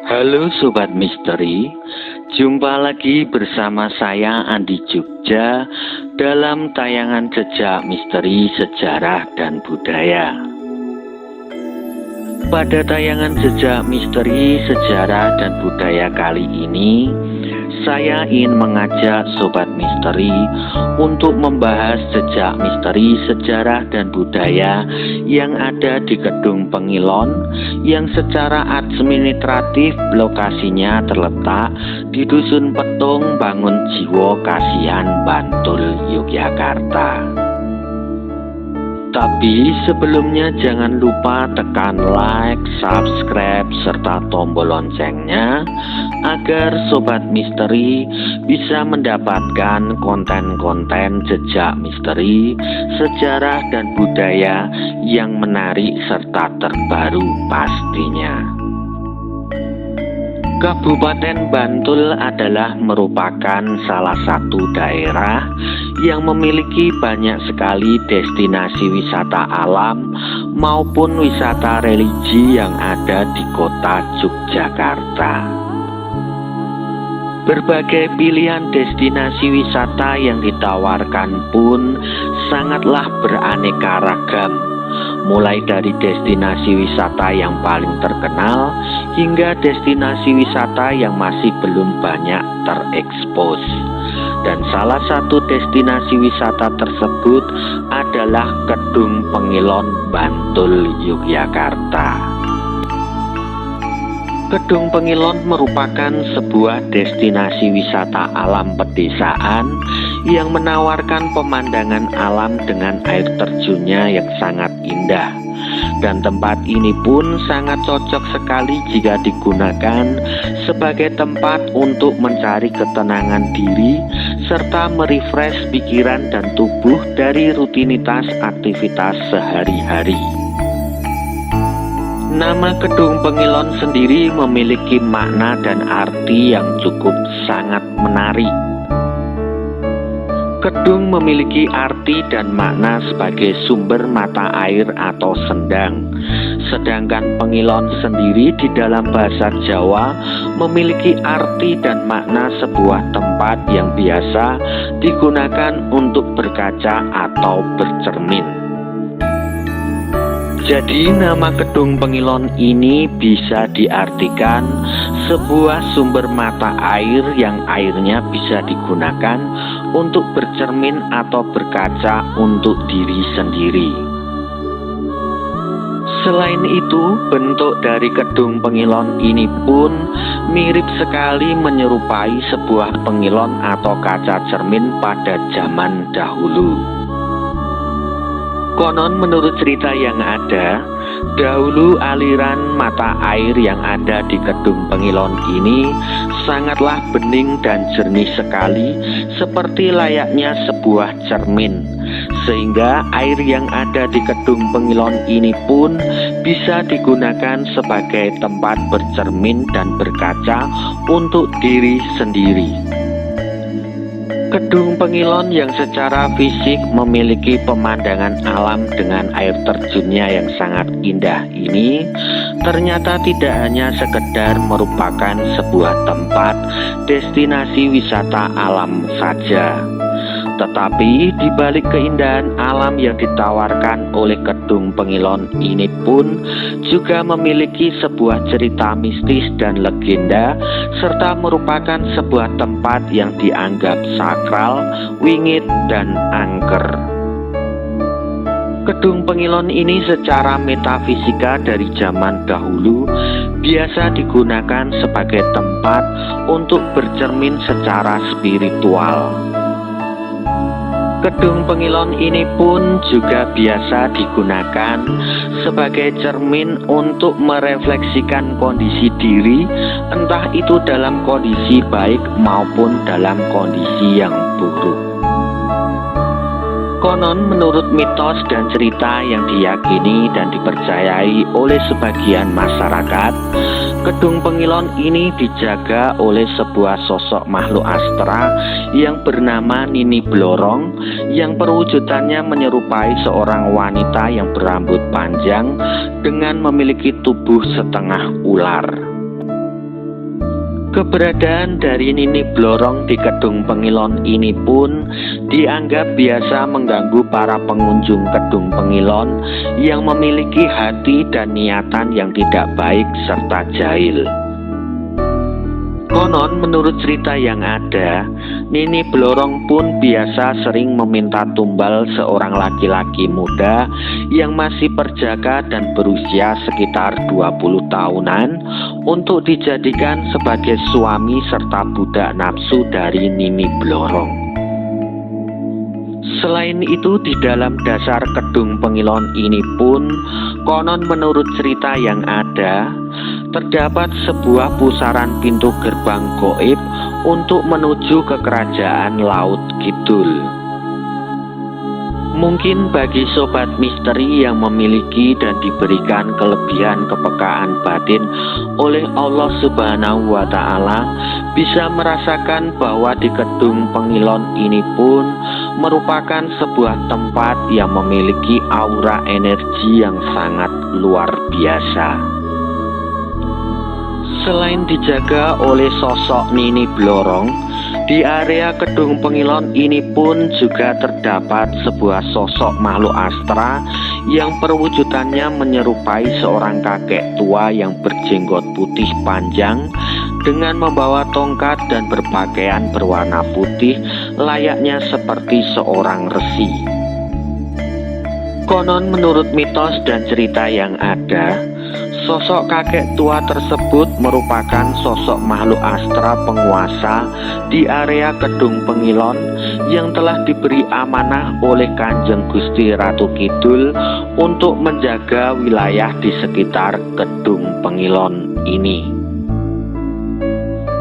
Halo Sobat Misteri, jumpa lagi bersama saya Andi Jogja dalam tayangan Jejak Misteri Sejarah dan Budaya. Pada tayangan Jejak Misteri Sejarah dan Budaya kali ini, saya ingin mengajak Sobat Misteri untuk membahas jejak misteri sejarah dan budaya yang ada di Kedung Pengilon, yang secara administratif lokasinya terletak di Dusun Petung, Bangun Jiwo, Kasihan, Bantul, Yogyakarta. Tapi sebelumnya jangan lupa tekan like, subscribe, serta tombol loncengnya agar Sobat Misteri bisa mendapatkan konten-konten jejak misteri, sejarah dan budaya yang menarik serta terbaru pastinya. Kabupaten Bantul adalah merupakan salah satu daerah yang memiliki banyak sekali destinasi wisata alam maupun wisata religi yang ada di kota Yogyakarta. Berbagai pilihan destinasi wisata yang ditawarkan pun sangatlah beraneka ragam, mulai dari destinasi wisata yang paling terkenal hingga destinasi wisata yang masih belum banyak terekspos. Dan salah satu destinasi wisata tersebut adalah Kedung Pengilon, Bantul, Yogyakarta. Kedung Pengilon merupakan sebuah destinasi wisata alam pedesaan yang menawarkan pemandangan alam dengan air terjunnya yang sangat indah. Dan tempat ini pun sangat cocok sekali jika digunakan sebagai tempat untuk mencari ketenangan diri serta merefresh pikiran dan tubuh dari rutinitas aktivitas sehari-hari. Nama Kedung Pengilon sendiri memiliki makna dan arti yang cukup sangat menarik. Kedung memiliki arti dan makna sebagai sumber mata air atau sendang. Sedangkan Pengilon sendiri di dalam bahasa Jawa memiliki arti dan makna sebuah tempat yang biasa digunakan untuk berkaca atau bercermin. Jadi nama Kedung Pengilon ini bisa diartikan sebuah sumber mata air yang airnya bisa digunakan untuk bercermin atau berkaca untuk diri sendiri. Selain itu, bentuk dari Kedung Pengilon ini pun mirip sekali menyerupai sebuah pengilon atau kaca cermin pada zaman dahulu. Konon menurut cerita yang ada, dahulu aliran mata air yang ada di Kedung Pengilon ini sangatlah bening dan jernih sekali, seperti layaknya sebuah cermin. Sehingga air yang ada di Kedung Pengilon ini pun bisa digunakan sebagai tempat bercermin dan berkaca untuk diri sendiri. Kedung Pengilon yang secara fisik memiliki pemandangan alam dengan air terjunnya yang sangat indah ini ternyata tidak hanya sekedar merupakan sebuah tempat destinasi wisata alam saja. Tetapi di balik keindahan alam yang ditawarkan oleh Kedung Pengilon ini pun juga memiliki sebuah cerita mistis dan legenda, serta merupakan sebuah tempat yang dianggap sakral, wingit, dan angker. Kedung Pengilon ini secara metafisika dari zaman dahulu biasa digunakan sebagai tempat untuk bercermin secara spiritual. Kedung Pengilon ini pun juga biasa digunakan sebagai cermin untuk merefleksikan kondisi diri, entah itu dalam kondisi baik maupun dalam kondisi yang buruk. Konon menurut mitos dan cerita yang diyakini dan dipercayai oleh sebagian masyarakat, Kedung Pengilon ini dijaga oleh sebuah sosok makhluk astral yang bernama Nini Blorong, yang perwujudannya menyerupai seorang wanita yang berambut panjang dengan memiliki tubuh setengah ular. Keberadaan dari Nini Blorong di Kedung Pengilon ini pun dianggap biasa mengganggu para pengunjung Kedung Pengilon yang memiliki hati dan niatan yang tidak baik serta jahil. Konon menurut cerita yang ada, Nini Blorong pun biasa sering meminta tumbal seorang laki-laki muda yang masih perjaka dan berusia sekitar 20 tahunan untuk dijadikan sebagai suami serta budak nafsu dari Nini Blorong. Selain itu, di dalam dasar Kedung Pengilon ini pun konon menurut cerita yang ada, terdapat sebuah pusaran pintu gerbang gaib untuk menuju ke kerajaan Laut Kidul. Mungkin bagi sobat misteri yang memiliki dan diberikan kelebihan kepekaan batin oleh Allah Subhanahu wa Ta'ala, bisa merasakan bahwa di Kedung Pengilon ini pun merupakan sebuah tempat yang memiliki aura energi yang sangat luar biasa. Selain dijaga oleh sosok Nini Blorong, di area Kedung Pengilon ini pun juga terdapat sebuah sosok makhluk astral yang perwujudannya menyerupai seorang kakek tua yang berjenggot putih panjang dengan membawa tongkat dan berpakaian berwarna putih layaknya seperti seorang resi. Konon menurut mitos dan cerita yang ada, sosok kakek tua tersebut merupakan sosok makhluk astral penguasa di area Kedung Pengilon yang telah diberi amanah oleh Kanjeng Gusti Ratu Kidul untuk menjaga wilayah di sekitar Kedung Pengilon ini.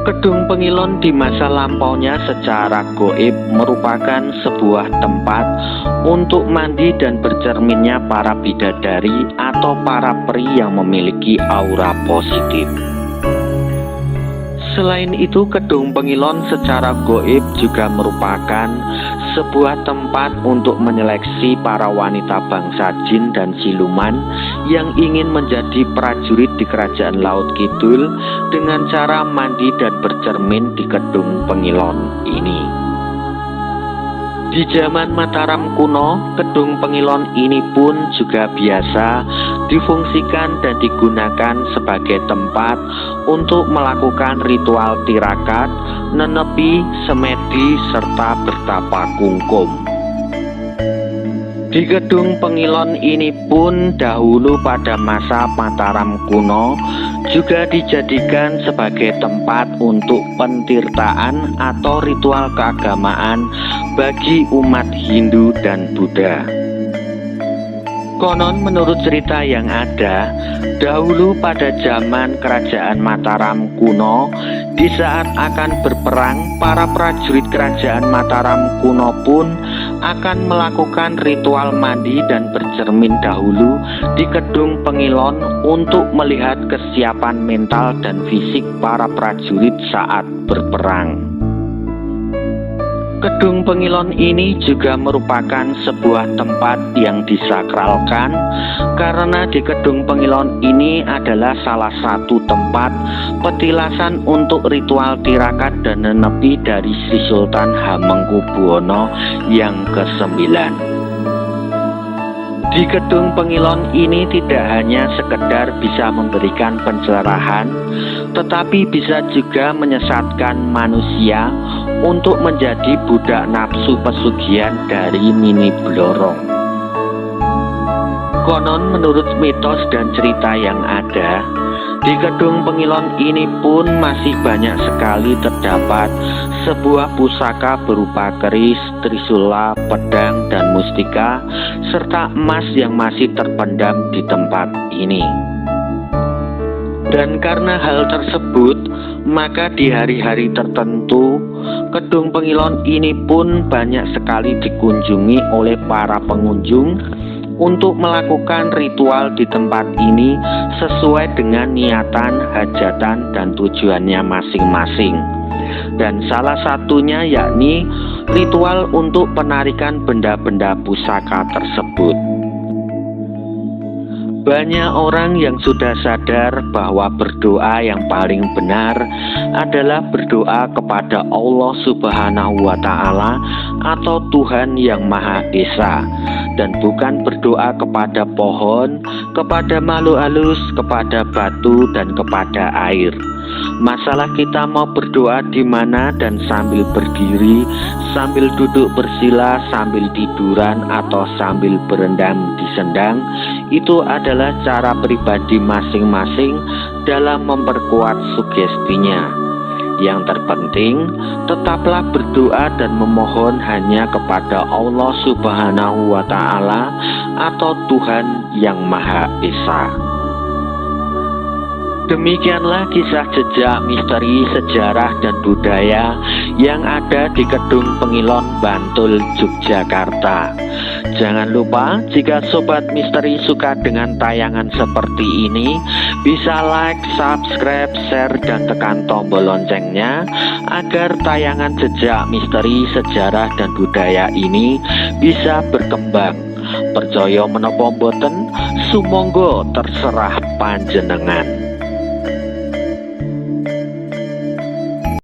Kedung Pengilon di masa lampaunya secara gaib merupakan sebuah tempat untuk mandi dan bercerminnya para bidadari atau para peri yang memiliki aura positif. Selain itu, Kedung Pengilon secara gaib juga merupakan sebuah tempat untuk menyeleksi para wanita bangsa jin dan siluman yang ingin menjadi prajurit di Kerajaan Laut Kidul dengan cara mandi dan bercermin di Kedung Pengilon ini. Di zaman Mataram kuno, Kedung Pengilon ini pun juga biasa difungsikan dan digunakan sebagai tempat untuk melakukan ritual tirakat, nenepi, semedi, serta bertapa kungkum. Di Kedung Pengilon ini pun dahulu pada masa Mataram kuno juga dijadikan sebagai tempat untuk pentirtaan atau ritual keagamaan bagi umat Hindu dan Buddha. Konon menurut cerita yang ada, dahulu pada zaman Kerajaan Mataram kuno, di saat akan berperang, para prajurit Kerajaan Mataram kuno pun akan melakukan ritual mandi dan bercermin dahulu di Kedung Pengilon untuk melihat kesiapan mental dan fisik para prajurit saat berperang. Kedung Pengilon ini juga merupakan sebuah tempat yang disakralkan karena di Kedung Pengilon ini adalah salah satu tempat petilasan untuk ritual tirakat dan nenepi dari Sri Sultan Hamengkubuwono yang ke-9. Di Kedung Pengilon ini tidak hanya sekedar bisa memberikan pencerahan, tetapi bisa juga menyesatkan manusia untuk menjadi budak nafsu pesugihan dari Nini Blorong. Konon menurut mitos dan cerita yang ada, di Kedung Pengilon ini pun masih banyak sekali terdapat sebuah pusaka berupa keris, trisula, pedang, dan mustika, serta emas yang masih terpendam di tempat ini. Dan karena hal tersebut, maka di hari-hari tertentu, Kedung Pengilon ini pun banyak sekali dikunjungi oleh para pengunjung untuk melakukan ritual di tempat ini sesuai dengan niatan, hajatan, dan tujuannya masing-masing. Dan salah satunya yakni ritual untuk penarikan benda-benda pusaka tersebut. Banyak orang yang sudah sadar bahwa berdoa yang paling benar adalah berdoa kepada Allah Subhanahu wa Ta'ala atau Tuhan yang Maha Esa, dan bukan berdoa kepada pohon, kepada makhluk halus, kepada batu, dan kepada air. Masalah kita mau berdoa di mana dan sambil berdiri, sambil duduk bersila, sambil tiduran, atau sambil berendam di sendang, itu adalah cara pribadi masing-masing dalam memperkuat sugestinya. Yang terpenting, tetaplah berdoa dan memohon hanya kepada Allah Subhanahu wa Ta'ala atau Tuhan yang Maha Esa. Demikianlah kisah jejak misteri sejarah dan budaya yang ada di Kedung Pengilon, Bantul, Yogyakarta. Jangan lupa, jika Sobat Misteri suka dengan tayangan seperti ini, bisa like, subscribe, share, dan tekan tombol loncengnya agar tayangan jejak misteri sejarah dan budaya ini bisa berkembang. Percaya menapa boten, sumangga terserah panjenengan.